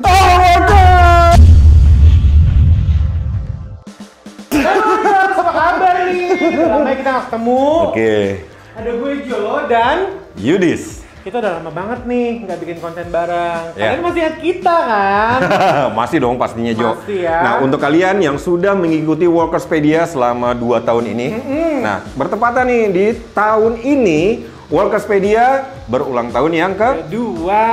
Apa kabar nih? Lama kita nggak ketemu. Oke. Ada gue Jo dan Yudis. kita udah lama banget nih nggak bikin konten bareng. Ya. Kalian masih ingat kita kan? Masih dong pastinya Jo. Masih ya. Nah untuk kalian yang sudah mengikuti Workerspedia selama 2 tahun ini, nah bertepatan nih di tahun ini Workerspedia berulang tahun yang Kedua,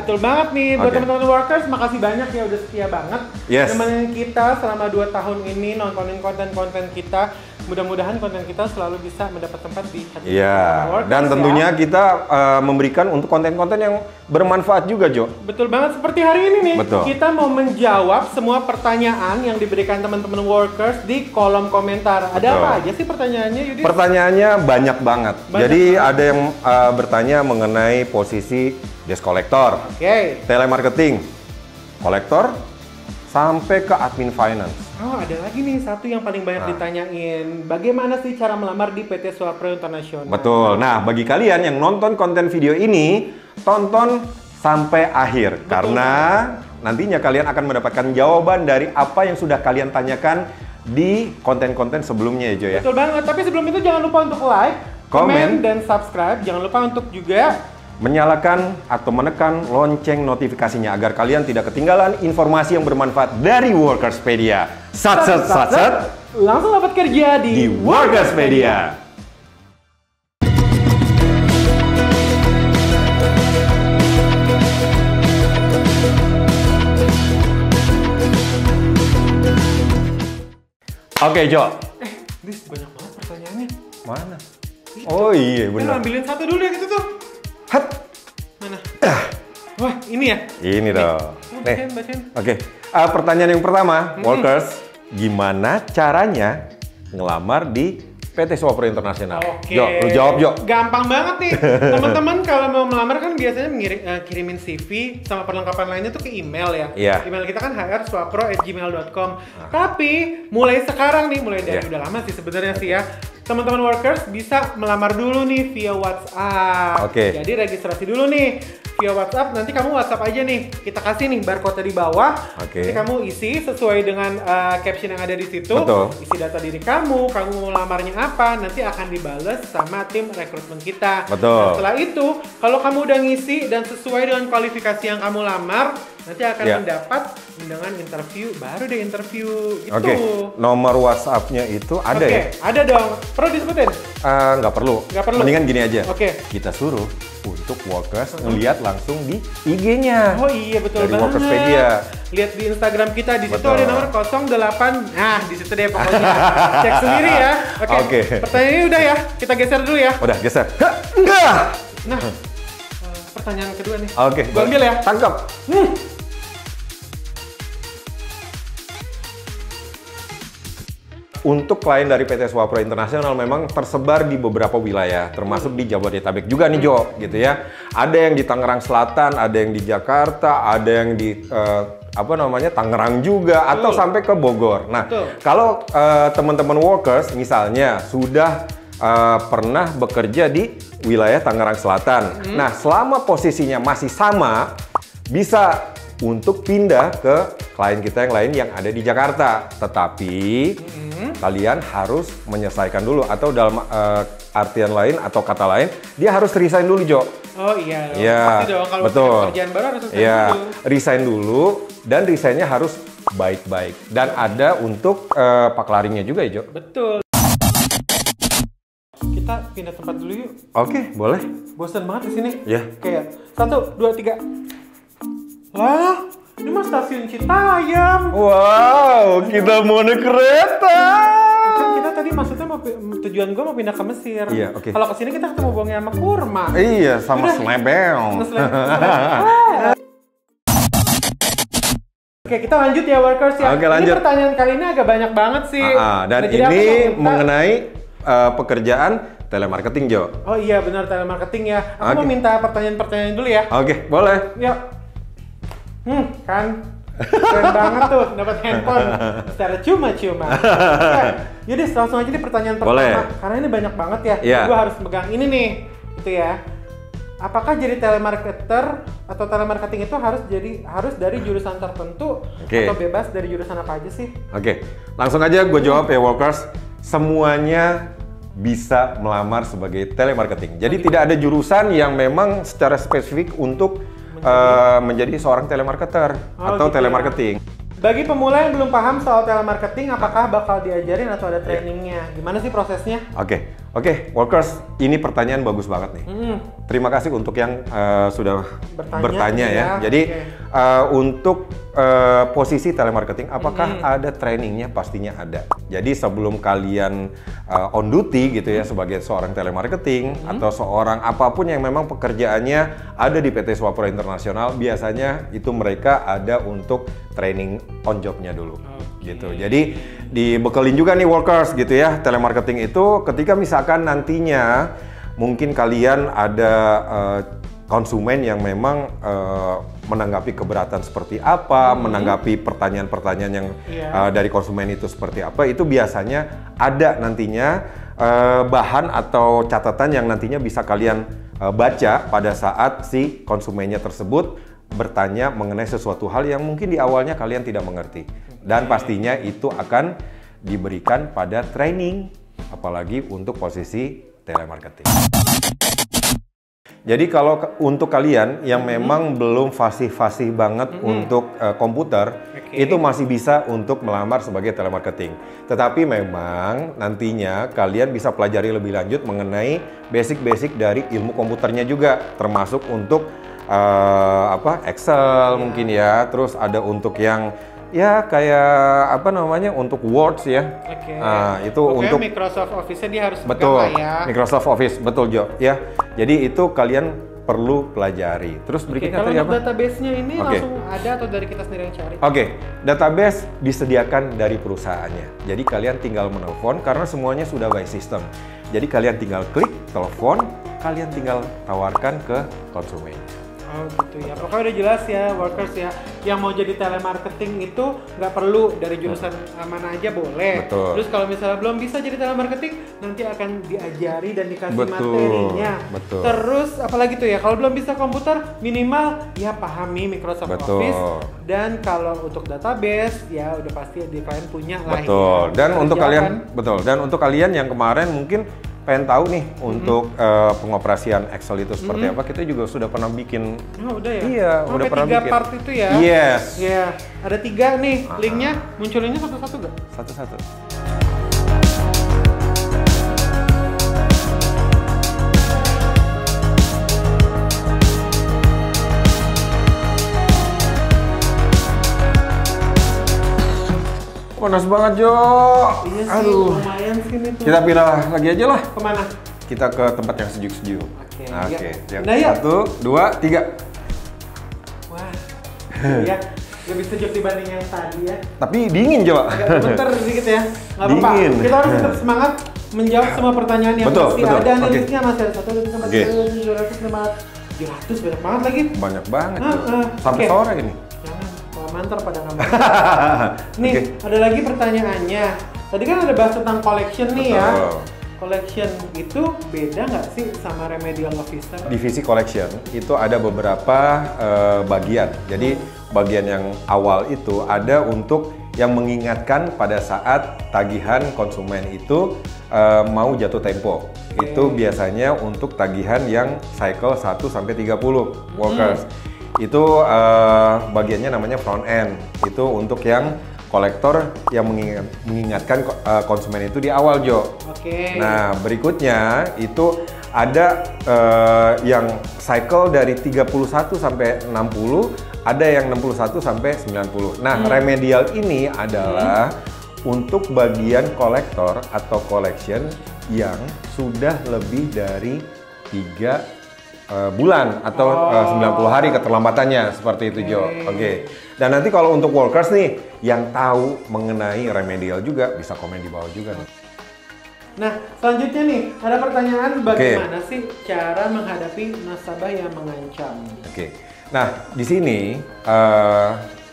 betul banget nih buat Oke. teman-teman workers, makasih banyak ya udah setia banget Yes. nemenin kita selama 2 tahun ini nontonin konten-konten kita. Mudah-mudahan konten kita selalu bisa mendapat tempat di hati Iya, workers, dan tentunya ya. kita memberikan untuk konten-konten yang bermanfaat juga Jo. Betul banget, seperti hari ini nih. Betul. Kita mau menjawab semua pertanyaan yang diberikan teman-teman workers di kolom komentar. Ada Betul. apa aja sih pertanyaannya, Yudi? Pertanyaannya banyak banget. Banyak Jadi banget. ada yang bertanya mengenai posisi desk collector, Oke. telemarketing, kolektor, sampai ke admin finance. Oh, ada lagi nih satu yang paling banyak Nah. ditanyain. Bagaimana sih cara melamar di PT Swapro Internasional? Betul. Nah, bagi kalian yang nonton konten video ini, tonton sampai akhir. Karena nantinya kalian akan mendapatkan jawaban dari apa yang sudah kalian tanyakan di konten-konten sebelumnya ya Jo ya. Betul banget. Tapi sebelum itu jangan lupa untuk like, komen, Komen. dan subscribe. Jangan lupa untuk juga Menyalakan atau menekan lonceng notifikasinya agar kalian tidak ketinggalan informasi yang bermanfaat dari Workerspedia. Sat. langsung dapat kerja Di Workerspedia. Oke Jo. Dis, banyak banget pertanyaannya. Mana? Oh iya Kita benar. ambilin satu dulu yang itu tuh. Hat. Mana? Wah, ini ya? Ini dong. Oh, Nih. bacain. Oke. Pertanyaan yang pertama, Workers, gimana caranya ngelamar di PT Swapro Internasional? Oke. Jo, lu jawab Jo. Gampang banget nih. Teman-teman kalau mau melamar kan biasanya kirimin CV sama perlengkapan lainnya tuh ke email ya. Iya. Email kita kan hrswapro@gmail.com. Tapi mulai sekarang nih, mulai dari Iya. udah lama sih sebenarnya sih ya. Teman-teman workers bisa melamar dulu nih via WhatsApp. Oke. Jadi registrasi dulu nih via WhatsApp. Nanti kamu WhatsApp aja nih. Kita kasih nih barcode di bawah. Oke. Nanti kamu isi sesuai dengan caption yang ada di situ. Betul. Isi data diri kamu mau lamarnya apa, nanti akan dibales sama tim rekrutmen kita. Betul. Nah, setelah itu, kalau kamu udah ngisi dan sesuai dengan kualifikasi yang kamu lamar, nanti akan Ya. mendapat undangan interview, baru deh interview gitu. Oke. Nomor WhatsApp-nya itu ada Oke, ya? ada dong. Perlu disebutin? Nggak perlu. Nggak perlu. Mendingan gini aja. Oke. Kita suruh untuk Workers ngeliat langsung di IG-nya. Oh iya, betul Dari banget. Workerspedia. Lihat di Instagram kita, di situ Betul. ada nomor 08. Nah, di situ deh pokoknya. Cek sendiri ya. Oke. Pertanyaannya udah ya. Kita geser dulu ya. Udah geser. Enggak. Nah, pertanyaan kedua nih. Oke. Gua ambil ya. Tangkap. Untuk klien dari PT Swapro Internasional memang tersebar di beberapa wilayah, termasuk di Jabodetabek juga nih Jo, gitu ya. Ada yang di Tangerang Selatan, ada yang di Jakarta, ada yang di Tangerang juga, atau sampai ke Bogor. Nah, Betul. kalau teman-teman workers misalnya sudah pernah bekerja di wilayah Tangerang Selatan, nah selama posisinya masih sama, bisa untuk pindah ke klien kita yang lain yang ada di Jakarta. Tetapi kalian harus menyelesaikan dulu, atau dalam artian lain atau kata lain, dia harus resign dulu Jo. Oh iya, Iya, pasti dong kalau betul. punya pekerjaan baru harus selesai Iya, dulu. resign dulu, dan resignnya harus baik-baik. Dan ada untuk paklaringnya juga ya Jo. Betul. Kita pindah tempat dulu yuk. Oke, boleh. Bosan banget di sini. Ya. Kayak 1, 2, 3. Lah, ini mah stasiun Citayam. Wow, kita mau naik kereta. Kan kita tadi maksudnya tujuan gue mau pindah ke Mesir. Iya, oke. Kalau kesini kita ketemu bongnya sama kurma. Iya, sama Udah. selebel. Oke, kita lanjut ya workers ya. Oke, lanjut. Ini pertanyaan kali ini agak banyak banget sih. Dan Nah, jadi aku ini mau minta- mengenai pekerjaan telemarketing Jo. Oh iya benar, telemarketing ya. Aku Oke. mau minta pertanyaan-pertanyaan dulu ya. Oke, boleh. Yuk. Kan keren banget tuh dapat handphone secara cuma-cuma. Oke, jadi langsung aja nih pertanyaan pertama. Boleh. Karena ini banyak banget ya. Iya. Gue harus megang ini nih. Itu ya. apakah jadi telemarketer atau telemarketing itu harus dari jurusan tertentu atau bebas dari jurusan apa aja sih? Oke, langsung aja gue jawab ya Workers. Semuanya bisa melamar sebagai telemarketing. Jadi tidak ada jurusan yang memang secara spesifik untuk menjadi seorang telemarketer atau telemarketing. Bagi pemula yang belum paham soal telemarketing, apakah bakal diajarin atau ada trainingnya? Gimana sih prosesnya? Oke, Workers, ini pertanyaan bagus banget nih. Terima kasih untuk yang sudah bertanya ya. Jadi untuk posisi telemarketing, apakah ada trainingnya? Pastinya ada. Jadi sebelum kalian on duty gitu ya sebagai seorang telemarketing atau seorang apapun yang memang pekerjaannya ada di PT Swapura Internasional, biasanya itu mereka ada untuk training on job-nya dulu. Gitu. Jadi dibekelin juga nih Workers gitu ya. Telemarketing itu ketika misalkan nantinya mungkin kalian ada konsumen yang memang menanggapi keberatan seperti apa, menanggapi pertanyaan-pertanyaan yang dari konsumen itu seperti apa, itu biasanya ada nantinya bahan atau catatan yang nantinya bisa kalian baca pada saat si konsumennya tersebut bertanya mengenai sesuatu hal yang mungkin di awalnya kalian tidak mengerti. Dan pastinya itu akan diberikan pada training, apalagi untuk posisi telemarketing. Jadi kalau untuk kalian yang memang belum fasih-fasih banget untuk komputer, itu masih bisa untuk melamar sebagai telemarketing. Tetapi memang nantinya kalian bisa pelajari lebih lanjut mengenai basic-basic dari ilmu komputernya juga, termasuk untuk Excel mungkin ya, terus ada untuk yang ya kayak apa namanya untuk Words ya. Nah, itu untuk Microsoft Office-nya dia harus betul ya. Microsoft Office, betul Jo ya. Jadi itu kalian perlu pelajari. Terus berikutnya kalau tadi untuk apa? database-nya ini langsung ada atau dari kita sendiri yang cari? Database disediakan dari perusahaannya. Jadi kalian tinggal menelpon karena semuanya sudah by system. Jadi kalian tinggal klik telepon, kalian tinggal tawarkan ke konsumen. Oh gitu ya, pokoknya udah jelas ya Workers ya. Yang mau jadi telemarketing itu nggak perlu dari jurusan mana aja boleh. Betul. Terus kalau misalnya belum bisa jadi telemarketing, nanti akan diajari dan dikasih Betul. materinya. Betul. Terus apalagi tuh ya, kalau belum bisa komputer minimal ya pahami Microsoft Betul. Office. Dan kalau untuk database ya udah pasti di kalian punya lah. Betul. Ya. Dan untuk kalian Dan untuk kalian yang kemarin mungkin pengen tahu nih untuk pengoperasian Excel itu seperti apa, kita juga sudah pernah bikin. Oh udah ya? Iya, udah pernah 3 bikin. part itu ya? Yes. Iya, ada 3 nih. Linknya munculinnya satu-satu gak? Satu-satu. Panas banget Jo. Iya sih, Aduh. lumayan sih nih tuh. Kita pindah lagi aja lah. Kemana? Kita ke tempat yang sejuk-sejuk. Oke. Oke. Ya. Nah, ya. 1, 2, 3. Wah, ya lebih sejuk dibanding yang tadi ya. Tapi dingin Jo. Agak bentar sedikit ya. Nggak apa-apa. Dingin. Kita harus tetap semangat menjawab semua pertanyaan yang Betul, pasti betul. ada. Nih Oke. listnya masih ada 1, 2, 3, 4, 5, 700 banyak banget lagi. Banyak banget Jo. Oke. Sampai sore ini. Jangan, kalau mantar pada nggak. Nih, ada lagi pertanyaannya. Tadi kan ada bahas tentang collection nih ya. Collection itu beda nggak sih sama remedial officer? Divisi collection itu ada beberapa bagian. Jadi bagian yang awal itu ada untuk yang mengingatkan pada saat tagihan konsumen itu mau jatuh tempo. Itu biasanya untuk tagihan yang cycle 1 sampai 30 Workers. Itu bagiannya namanya front end. Itu untuk yang kolektor yang mengingatkan konsumen itu di awal Jo. Oke. Nah berikutnya itu ada yang cycle dari 31 sampai 60, ada yang 61 sampai 90. Nah remedial ini adalah untuk bagian kolektor atau collection yang sudah lebih dari 3 bulan atau 90 hari keterlambatannya, seperti itu Jo. Oke. Dan nanti kalau untuk Workers nih yang tahu mengenai remedial juga bisa komen di bawah juga nih. Nah, selanjutnya nih ada pertanyaan, bagaimana sih cara menghadapi nasabah yang mengancam? Oke. Nah, di sini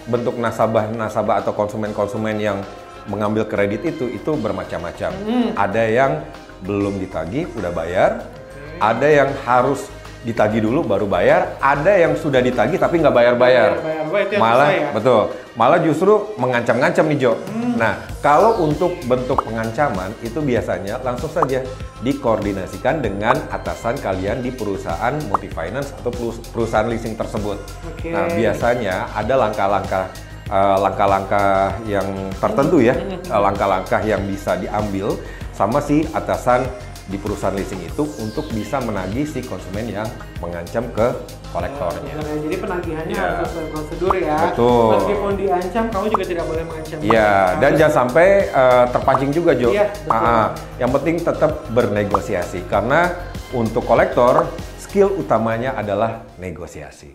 bentuk nasabah atau konsumen-konsumen yang mengambil kredit itu bermacam-macam. Ada yang belum ditagih, udah bayar. Ada yang harus ditagih dulu baru bayar, ada yang sudah ditagih tapi nggak bayar-bayar. Malah, ya? Betul, malah justru mengancam-ngancam nih Jo. Nah, kalau untuk bentuk pengancaman itu biasanya langsung saja dikoordinasikan dengan atasan kalian di perusahaan multi-finance atau perusahaan leasing tersebut. Nah, biasanya ada langkah-langkah yang tertentu ya, langkah-langkah yang bisa diambil sama si atasan di perusahaan leasing itu untuk bisa menagih si konsumen yang mengancam ke kolektornya. Jadi penagihannya harus sesuai prosedur ya. Betul. Meskipun diancam, kamu juga tidak boleh mengancam. Iya, dan jangan sampai terpancing juga Jo. Iya, yang penting tetap bernegosiasi karena untuk kolektor skill utamanya adalah negosiasi.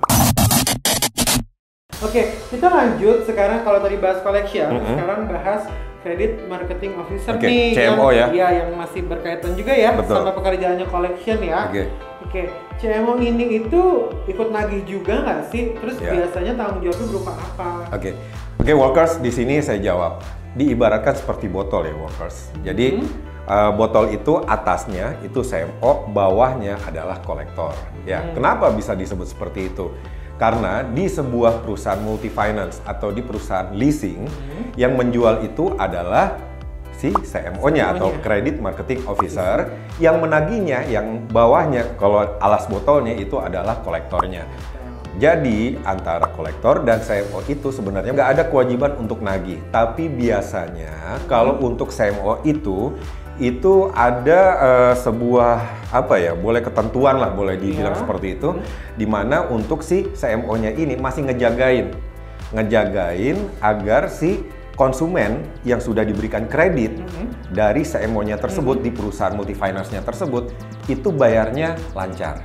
Oke, kita lanjut sekarang kalau tadi bahas collection, sekarang bahas Credit Marketing Officer nih, CMO yang masih berkaitan juga ya. Betul. Sama pekerjaannya collection ya. Oke, CMO ini itu ikut nagih juga nggak sih? Terus biasanya tanggung jawabnya berupa apa? Oke, workers di sini saya jawab. Diibaratkan seperti botol ya workers. Jadi botol itu atasnya itu CMO, bawahnya adalah kolektor. Ya, kenapa bisa disebut seperti itu? Karena di sebuah perusahaan multi-finance atau di perusahaan leasing, yang menjual itu adalah si CMO-nya atau Credit Marketing Officer, yang menagihnya, yang bawahnya, kalau alas botolnya itu adalah kolektornya. Jadi antara kolektor dan CMO itu sebenarnya nggak ada kewajiban untuk nagih. Tapi biasanya kalau untuk CMO itu ada sebuah boleh ketentuan lah, boleh dibilang seperti itu, dimana untuk si CMO-nya ini masih ngejagain agar si konsumen yang sudah diberikan kredit dari CMO-nya tersebut di perusahaan multi-finance-nya tersebut itu bayarnya lancar.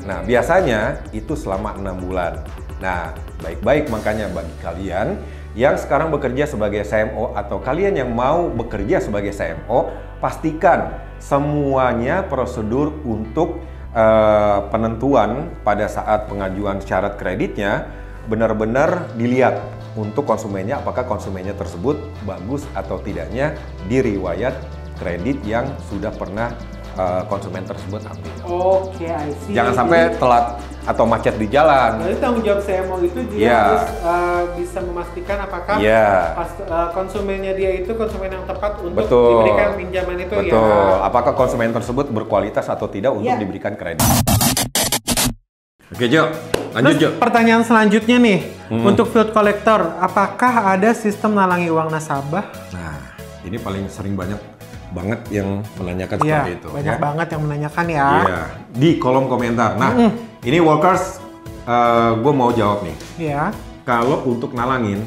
Nah, biasanya itu selama 6 bulan. Nah, baik-baik makanya bagi kalian yang sekarang bekerja sebagai CMO atau kalian yang mau bekerja sebagai CMO, pastikan semuanya prosedur untuk penentuan pada saat pengajuan syarat kreditnya benar-benar dilihat untuk konsumennya, apakah konsumennya tersebut bagus atau tidaknya di riwayat kredit yang sudah pernah konsumen tersebut ambil. Oke, I see. Jangan sampai telat atau macet di jalan. Jadi tanggung jawab CMO itu dia harus bisa memastikan apakah konsumennya dia itu konsumen yang tepat untuk diberikan pinjaman itu. Betul. Apakah konsumen tersebut berkualitas atau tidak untuk diberikan kredit. Oke Jo, lanjut Jo. Pertanyaan selanjutnya nih, untuk field collector, apakah ada sistem nalangi uang nasabah? Nah, ini paling sering banget yang menanyakan seperti itu. Banyak banget yang menanyakan ya. Iya, di kolom komentar. Nah, ini workers, gue mau jawab nih. Iya. Kalau untuk nalangin,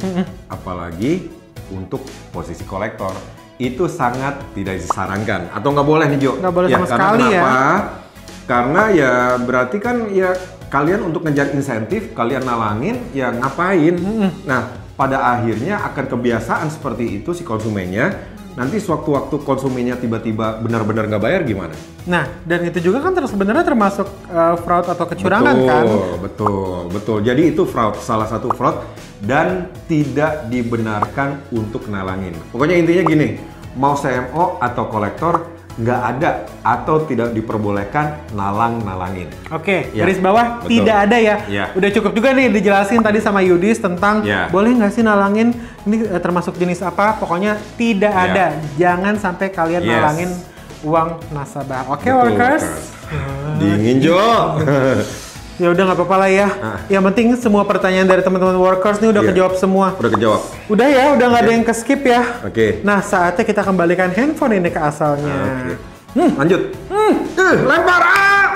apalagi untuk posisi kolektor, itu sangat tidak disarankan. Atau nggak boleh nih Jo. Nggak boleh sama sekali ya. Kenapa? Karena ya berarti kan ya kalian untuk ngejar insentif, kalian nalangin, ya ngapain? Nah, pada akhirnya akan kebiasaan seperti itu si konsumennya. Nanti sewaktu-waktu konsumennya tiba-tiba benar-benar nggak bayar gimana? Nah, dan itu juga kan sebenarnya termasuk fraud atau kecurangan kan? Betul. Jadi itu fraud, salah satu fraud dan tidak dibenarkan untuk nalangin. Pokoknya intinya gini, mau CMO atau kolektor nggak ada atau tidak diperbolehkan nalangin. Oke, garis bawah tidak ada ya. Udah cukup juga nih dijelasin tadi sama Yudis tentang boleh nggak sih nalangin, ini termasuk jenis apa, pokoknya tidak ada. Jangan sampai kalian nalangin uang nasabah. Oke, workers. Dingin Jo. Ya udah nggak apa-apa lah ya. Yang penting semua pertanyaan dari teman-teman workers nih udah kejawab semua. Udah kejawab. Udah ya, udah nggak ada yang ke-skip ya. Oke. Nah, saatnya kita kembalikan handphone ini ke asalnya. Lanjut. Lempar.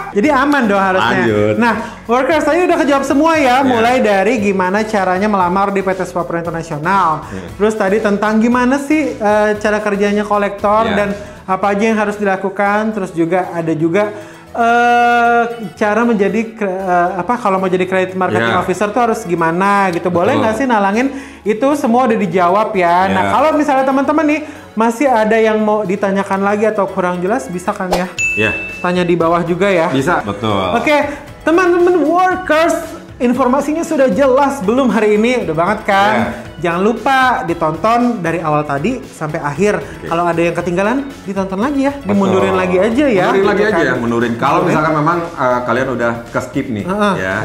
Jadi aman dong harusnya. Lanjut. Nah, workers tadi udah kejawab semua ya. Mulai dari gimana caranya melamar di PT Swapro International. Terus tadi tentang gimana sih cara kerjanya kolektor dan apa aja yang harus dilakukan. Terus juga ada juga cara menjadi kalau mau jadi credit marketing officer tuh harus gimana gitu. Boleh nggak sih nalangin? Itu semua udah dijawab ya. Nah, kalau misalnya teman-teman nih masih ada yang mau ditanyakan lagi atau kurang jelas, bisa kan ya? Tanya di bawah juga ya. Bisa, betul. Oke, teman-teman workers, Informasinya sudah jelas belum hari ini? Udah banget kan? Jangan lupa ditonton dari awal tadi sampai akhir. Kalau ada yang ketinggalan, ditonton lagi ya. Dimundurin lagi aja ya. Mundurin lagi aja ya, mundurin. Kalau misalkan memang kalian udah ke-skip nih.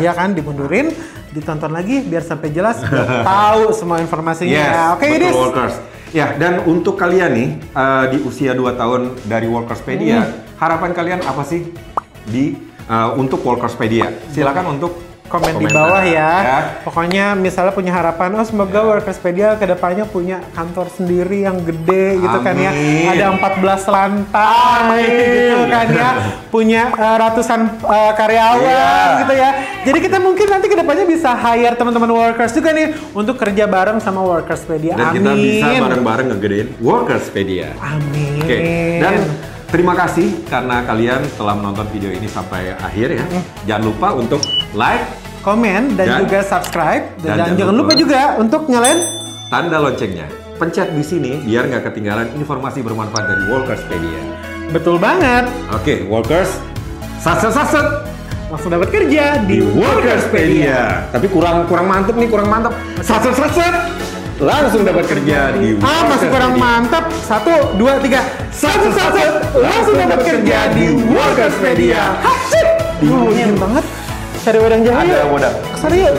Ya kan, dimundurin, ditonton lagi biar sampai jelas, biar tahu semua informasinya. Oke, betul, Workers. Ya, dan untuk kalian nih, di usia 2 tahun dari Workerspedia, harapan kalian apa sih untuk Workerspedia? Silakan untuk komen di bawah ya. Pokoknya misalnya punya harapan, semoga Workerspedia kedepannya punya kantor sendiri yang gede gitu kan ya. Ada 14 lantai gitu kan ya. Punya ratusan karyawan gitu ya. Jadi kita mungkin nanti kedepannya bisa hire teman-teman Workers juga nih untuk kerja bareng sama Workerspedia. Dan kita bisa bareng-bareng ngegedein Workerspedia. Amin. Oke. Dan terima kasih karena kalian telah menonton video ini sampai akhir ya. Jangan lupa untuk like, komen, dan juga subscribe. Dan jangan lupa juga untuk nyalain tanda loncengnya. Pencet di sini biar nggak ketinggalan informasi bermanfaat dari Workerspedia. Betul banget. Oke, Workers, saset-saset langsung dapat kerja di Workerspedia. Tapi kurang mantep nih, kurang mantep. Saset-saset langsung dapat kerja di Workerspedia. Masih kurang mantap. 1, 2, 3. Saset-saset langsung dapat kerja di Workerspedia. Hasil. Dingin banget. Cari wedang jahe. Ada wedang. Kesana yuk.